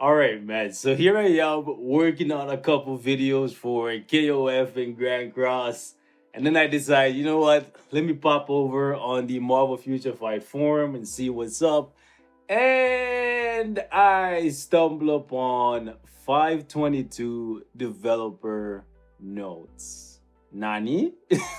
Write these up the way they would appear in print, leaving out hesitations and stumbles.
All right, man. So here I am working on a couple videos for KOF and Grand Cross. And then I decide, you know what? Let me pop over on the Marvel Future Fight forum and see what's up. And I stumble upon 522 developer notes. Nani?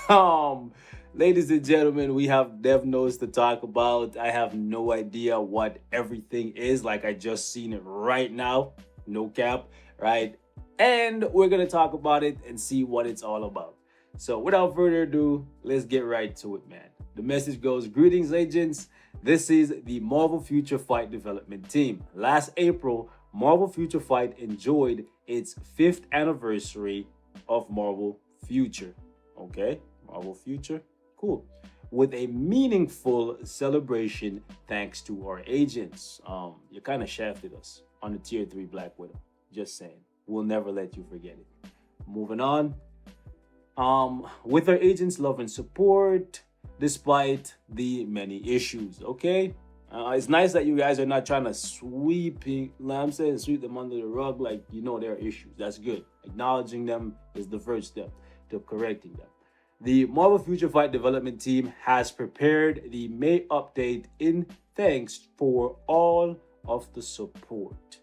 um, Ladies and gentlemen, we have dev notes to talk about. I have no idea what everything is. Like I just seen it right now. No cap, right? And we're gonna talk about it and see what it's all about. So without further ado, let's get right to it, man. The message goes, greetings agents. This is the Marvel Future Fight development team. Last April, Marvel Future Fight enjoyed its 5th anniversary of Marvel Future. Okay, Marvel Future, cool. With a meaningful celebration thanks to our agents. You kind of shafted us on the tier 3 Black Widow. Just saying. We'll never let you forget it. Moving on. With our agents' love and support, despite the many issues, okay? It's nice that you guys are not trying to sweep them under the rug like you know there are issues. That's good. Acknowledging them is the first step to correcting them. The Marvel Future Fight development team has prepared the May update in thanks for all of the support,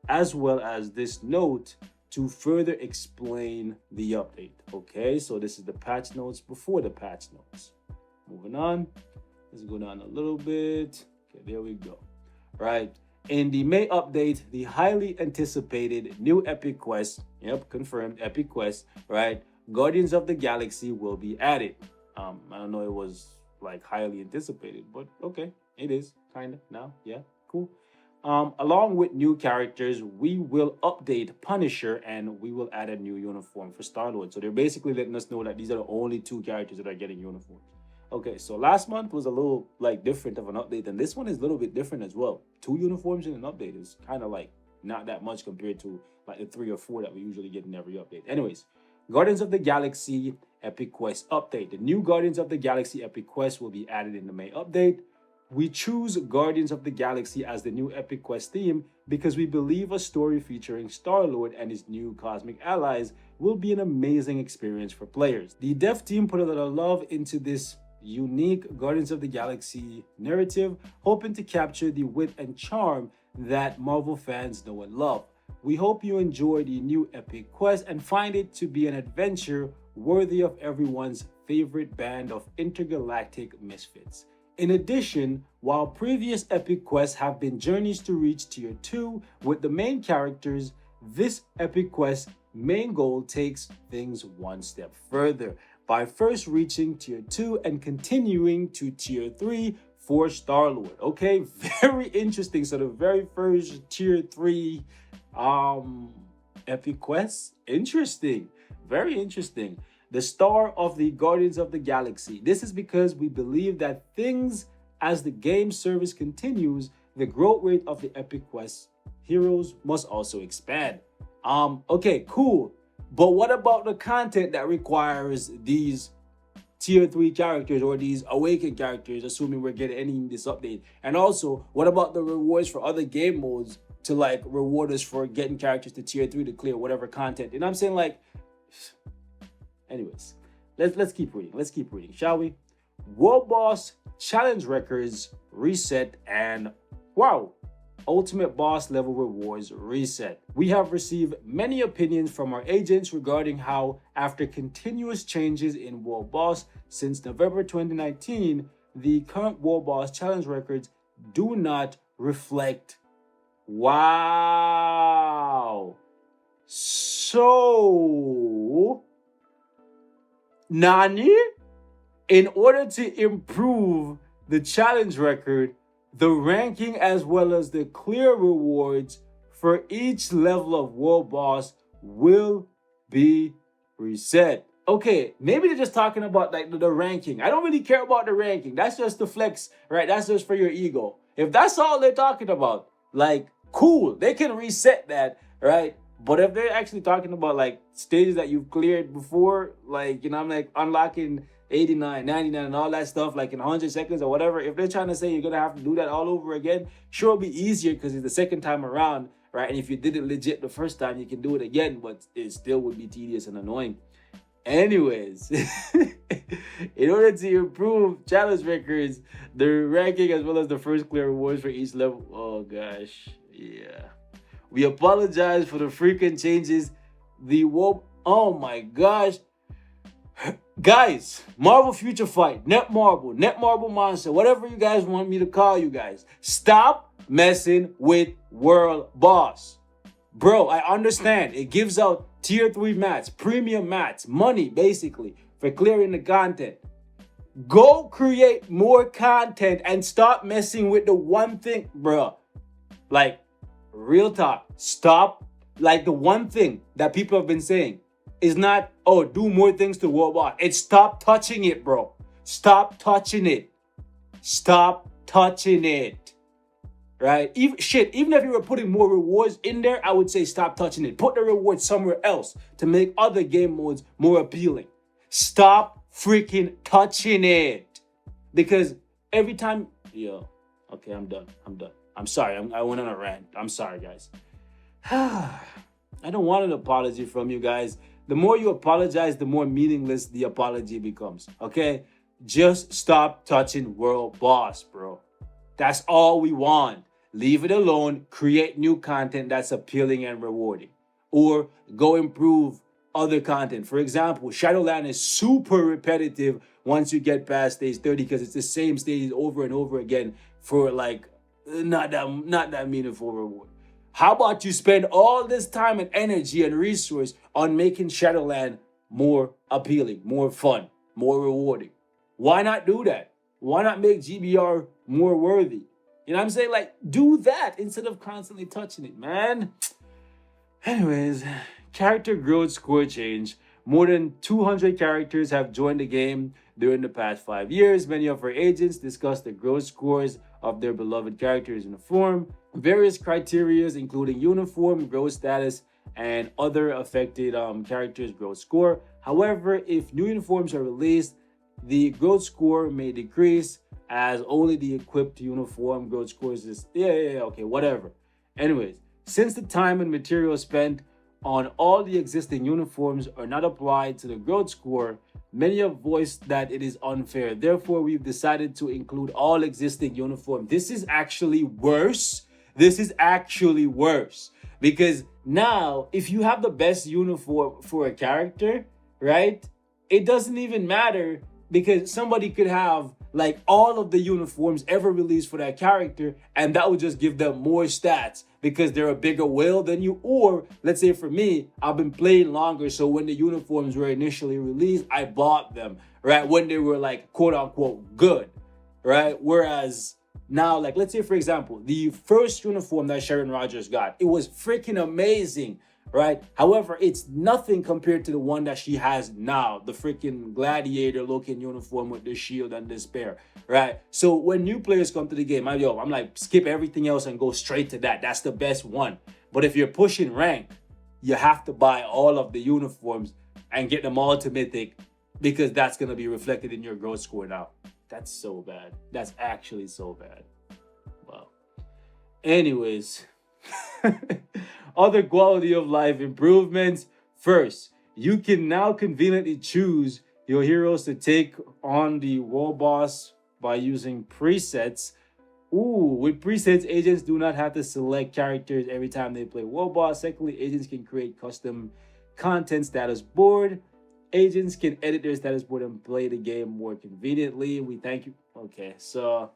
as well as this note to further explain the update. Okay, so this is the patch notes before the patch notes. Moving on, let's go down a little bit. Okay, there we go. Right, in the May update, the highly anticipated new epic quest, yep, confirmed epic quest, right, Guardians of the Galaxy will be added. I don't know, it was like highly anticipated, but okay, it is kind of now. Yeah, cool. Along with new characters, we will update Punisher and we will add a new uniform for STARLORD. So they're basically letting us know that these are the only 2 characters that are getting uniforms. Okay, so last month was a little like different of an update, and this one is a little bit different as well. 2 uniforms in an update is kind of like not that much compared to like the 3 or 4 that we usually get in every update. Anyways, Guardians of the Galaxy Epic Quest update. The new Guardians of the Galaxy Epic Quest will be added in the May update. We choose Guardians of the Galaxy as the new Epic Quest theme because we believe a story featuring Star-Lord and his new cosmic allies will be an amazing experience for players. The dev team put a lot of love into this unique Guardians of the Galaxy narrative, hoping to capture the wit and charm that Marvel fans know and love. We hope you enjoy the new Epic Quest and find it to be an adventure worthy of everyone's favorite band of intergalactic misfits. In addition, while previous Epic Quests have been journeys to reach Tier 2 with the main characters, this Epic Quest main goal takes things one step further by first reaching Tier 2 and continuing to Tier 3 for Star-Lord. Okay, very interesting. So the very first Tier 3 Epic Quest, interesting, very interesting. The star of the Guardians of the Galaxy. This is because we believe that things as the game service continues, the growth rate of the Epic Quest heroes must also expand. Okay, cool. But what about the content that requires these Tier 3 characters or these awakened characters, assuming we're getting any in this update? And also, what about the rewards for other game modes to like reward us for getting characters to Tier 3 to clear whatever content? You know what I'm saying? Like, anyways, let's keep reading. Let's keep reading, shall we? World Boss challenge records reset and wow, ultimate boss level rewards reset. We have received many opinions from our agents regarding how, after continuous changes in World Boss since November 2019, the current World Boss challenge records do not reflect. Wow. So Nani? In order to improve the challenge record, the ranking as well as the clear rewards for each level of World Boss will be reset. Okay, maybe they're just talking about like the ranking. I don't really care about the ranking. That's just the flex, right? That's just for your ego. If that's all they're talking about, like, cool, they can reset that, right? But if they're actually talking about like stages that you've cleared before, like, you know, I'm like unlocking 89, 99 and all that stuff like in 100 seconds or whatever, if they're trying to say you're going to have to do that all over again, sure, it'll be easier because it's the second time around, right? And if you did it legit the first time, you can do it again, but it still would be tedious and annoying. Anyways, in order to improve challenge records, the ranking as well as the first clear rewards for each level. Oh gosh, yeah. We apologize for the frequent changes. Oh my gosh. Guys, Marvel Future Fight, Netmarble Monster, whatever you guys want me to call you guys. Stop messing with World Boss. Bro, I understand. It gives out tier 3 mats, premium mats, money basically for clearing the content. Go create more content and stop messing with the one thing, bro. Like, real talk. Stop. Like, the one thing that people have been saying is not, oh, do more things to World Boss. It's stop touching it, bro. Stop touching it. Stop touching it. Right? Even if you were putting more rewards in there, I would say stop touching it. Put the rewards somewhere else to make other game modes more appealing. Stop freaking touching it. Because every time, okay, I'm done. I'm sorry. I went on a rant. I'm sorry, guys. I don't want an apology from you guys. The more you apologize, the more meaningless the apology becomes. Okay? Just stop touching World Boss, bro. That's all we want. Leave it alone. Create new content that's appealing and rewarding. Or go improve other content. For example, Shadowland is super repetitive once you get past stage 30 because it's the same stage over and over again for like not that meaningful reward. How about you spend all this time and energy and resource on making Shadowland more appealing, more fun, more rewarding? Why not do that? Why not make GBR more worthy? You know what I'm saying? Like, do that instead of constantly touching it, man. Anyways, character growth score change. More than 200 characters have joined the game during the past 5 years. Many of our agents discuss the growth scores of their beloved characters in the forum. Various criteria, including uniform, growth status, and other affected characters' growth score. However, if new uniforms are released, the growth score may decrease as only the equipped uniform growth scores is okay, whatever. Anyways, since the time and material spent on all the existing uniforms are not applied to the growth score, many have voiced that it is unfair. Therefore, we've decided to include all existing uniforms. This is actually worse. Because now, if you have the best uniform for a character, right, it doesn't even matter because somebody could have like all of the uniforms ever released for that character, and that would just give them more stats because they're a bigger whale than you. Or let's say for me, I've been playing longer, so when the uniforms were initially released, I bought them, right, when they were like quote unquote good, right? Whereas now, like, let's say for example, the first uniform that Sharon Rogers got, it was freaking amazing, right? However, it's nothing compared to the one that she has now, the freaking gladiator looking uniform with the shield and the spear, right? So when new players come to the game, I'm like, skip everything else and go straight to that. That's the best one. But if you're pushing rank, you have to buy all of the uniforms and get them all to mythic because that's going to be reflected in your growth score now. That's so bad. That's actually so bad. Wow. Anyways, other quality of life improvements. First, you can now conveniently choose your heroes to take on the world boss by using presets. With presets, agents do not have to select characters every time they play world boss. Secondly, agents can create custom content status board. Agents can edit their status board and play the game more conveniently. We thank you. Okay, so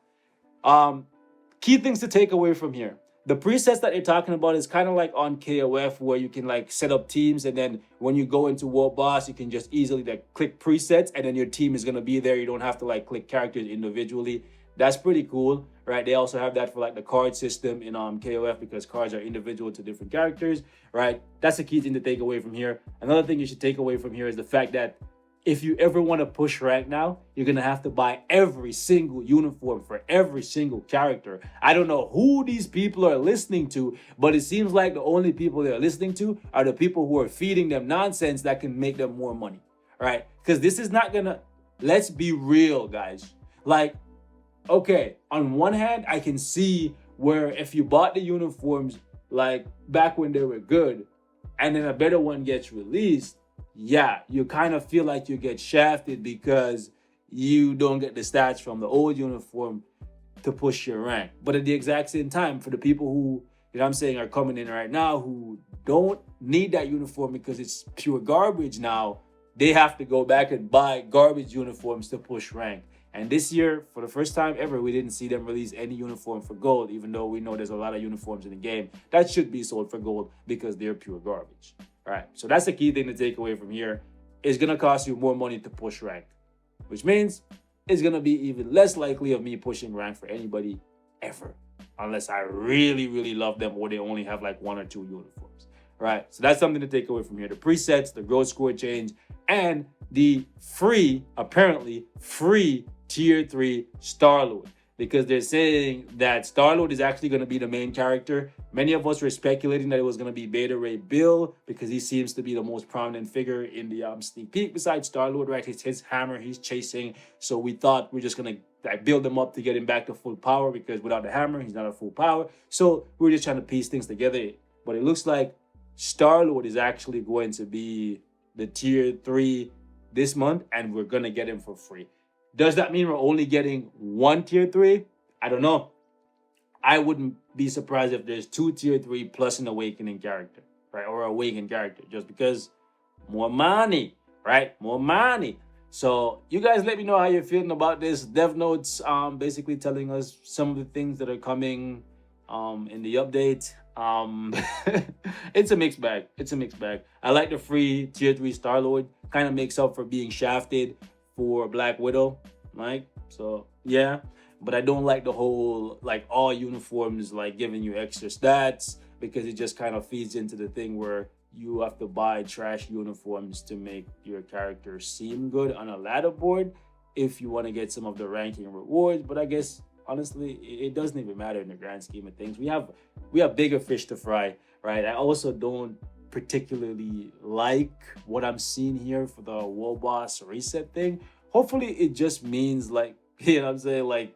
key things to take away from here. The presets that you're talking about is kind of like on KOF where you can like set up teams, and then when you go into World Boss, you can just easily like click presets and then your team is going to be there. You don't have to like click characters individually. That's pretty cool, right? They also have that for like the card system in KOF because cards are individual to different characters, right? That's a key thing to take away from here. Another thing you should take away from here is the fact that if you ever want to push rank now, you're going to have to buy every single uniform for every single character. I don't know who these people are listening to, but it seems like the only people they're listening to are the people who are feeding them nonsense that can make them more money, right? Because this is not going to, let's be real, guys. Like, okay, on one hand, I can see where if you bought the uniforms like back when they were good, and then a better one gets released, yeah, you kind of feel like you get shafted because you don't get the stats from the old uniform to push your rank. But at the exact same time, for the people who, you know what I'm saying, are coming in right now who don't need that uniform because it's pure garbage now, they have to go back and buy garbage uniforms to push rank. And this year, for the first time ever, we didn't see them release any uniform for gold, even though we know there's a lot of uniforms in the game that should be sold for gold because they're pure garbage. All right, so that's the key thing to take away from here. It's going to cost you more money to push rank, which means it's going to be even less likely of me pushing rank for anybody ever, unless I really, really love them or they only have like 1 or 2 uniforms. All right, so that's something to take away from here. The presets, the growth score change, and the free, apparently free tier 3 STARLORD, because they're saying that STARLORD is actually going to be the main character. Many of us were speculating that it was going to be Beta Ray Bill because he seems to be the most prominent figure in the sneak peek besides STARLORD, right? It's his hammer he's chasing. So we thought we're just going to build him up to get him back to full power, because without the hammer, he's not at full power. So we're just trying to piece things together. But it looks like STARLORD is actually going to be the tier 3 this month, and we're going to get him for free. Does that mean we're only getting 1 tier 3? I don't know. I wouldn't be surprised if there's 2 tier 3 plus an awakening character, right? Or awakened character, just because more money, right? More money. So you guys let me know how you're feeling about this. Dev Notes basically telling us some of the things that are coming in the update. It's a mixed bag. It's a mixed bag. I like the free tier 3 STARLORD. Kind of makes up for being shafted for Black Widow, right? So yeah, but I don't like the whole like all uniforms like giving you extra stats, because it just kind of feeds into the thing where you have to buy trash uniforms to make your character seem good on a ladder board if you want to get some of the ranking rewards. But I guess honestly, it doesn't even matter in the grand scheme of things. We have bigger fish to fry, right? I also don't particularly like what I'm seeing here for the World Boss reset thing. Hopefully it just means like, you know what I'm saying, like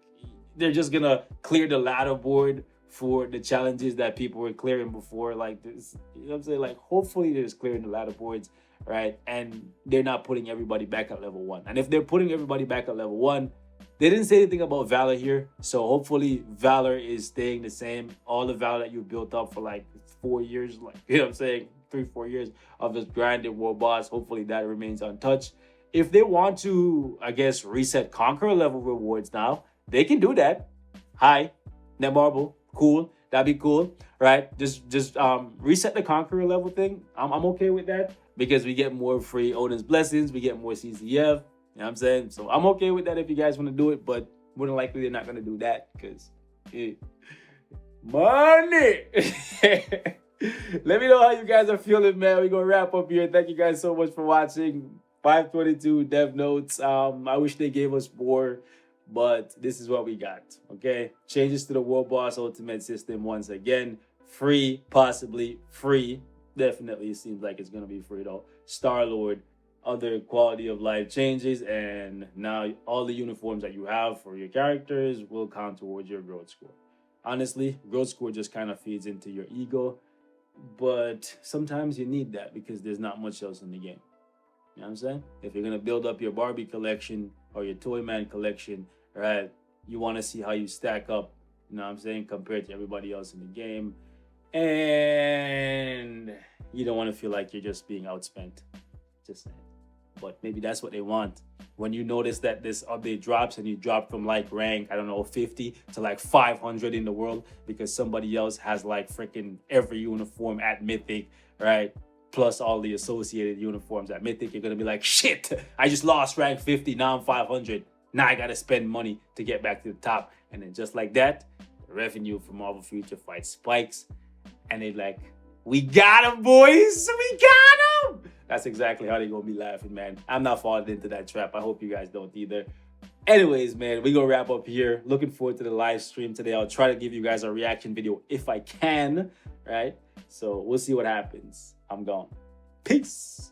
they're just gonna clear the ladder board for the challenges that people were clearing before, like this, you know what I'm saying, like hopefully they're just clearing the ladder boards, right? And they're not putting everybody back at level 1. And if they're putting everybody back at level 1, they didn't say anything about Valor here, so hopefully Valor is staying the same. All the Valor that you built up for like 4 years, like, you know what I'm saying, 3-4 years of this grinded World Boss, hopefully that remains untouched. If they want to, I guess, reset Conqueror level rewards now, they can do that. Hi, Netmarble, cool, that'd be cool, right? Just reset the Conqueror level thing. I'm okay with that, because we get more free Odin's Blessings, we get more CCF. You know what I'm saying? So I'm okay with that if you guys want to do it, but more than likely they're not going to do that because money. Let me know how you guys are feeling, man. We're going to wrap up here. Thank you guys so much for watching. 522 Dev Notes. I wish they gave us more, but this is what we got, okay? Changes to the World Boss Ultimate system once again. Free, possibly free. Definitely seems like it's going to be free, though. STARLORD, other quality of life changes, and now all the uniforms that you have for your characters will count towards your growth score. Honestly, growth score just kind of feeds into your ego, but sometimes you need that because there's not much else in the game. You know what I'm saying? If you're going to build up your Barbie collection or your Toy Man collection, right, you want to see how you stack up, you know what I'm saying, compared to everybody else in the game. And you don't want to feel like you're just being outspent. Just saying. But maybe that's what they want. When you notice that this update drops and you drop from like rank, I don't know, 50 to like 500 in the world because somebody else has like freaking every uniform at Mythic, right? Plus all the associated uniforms at Mythic, you're going to be like, shit, I just lost rank 50, now I'm 500. Now I got to spend money to get back to the top. And then just like that, the revenue from Marvel Future Fight spikes. And they're like, we got him, boys. We got him. That's exactly how they're going to be laughing, man. I'm not falling into that trap. I hope you guys don't either. Anyways, man, we're going to wrap up here. Looking forward to the live stream today. I'll try to give you guys a reaction video if I can, right? So we'll see what happens. I'm gone. Peace.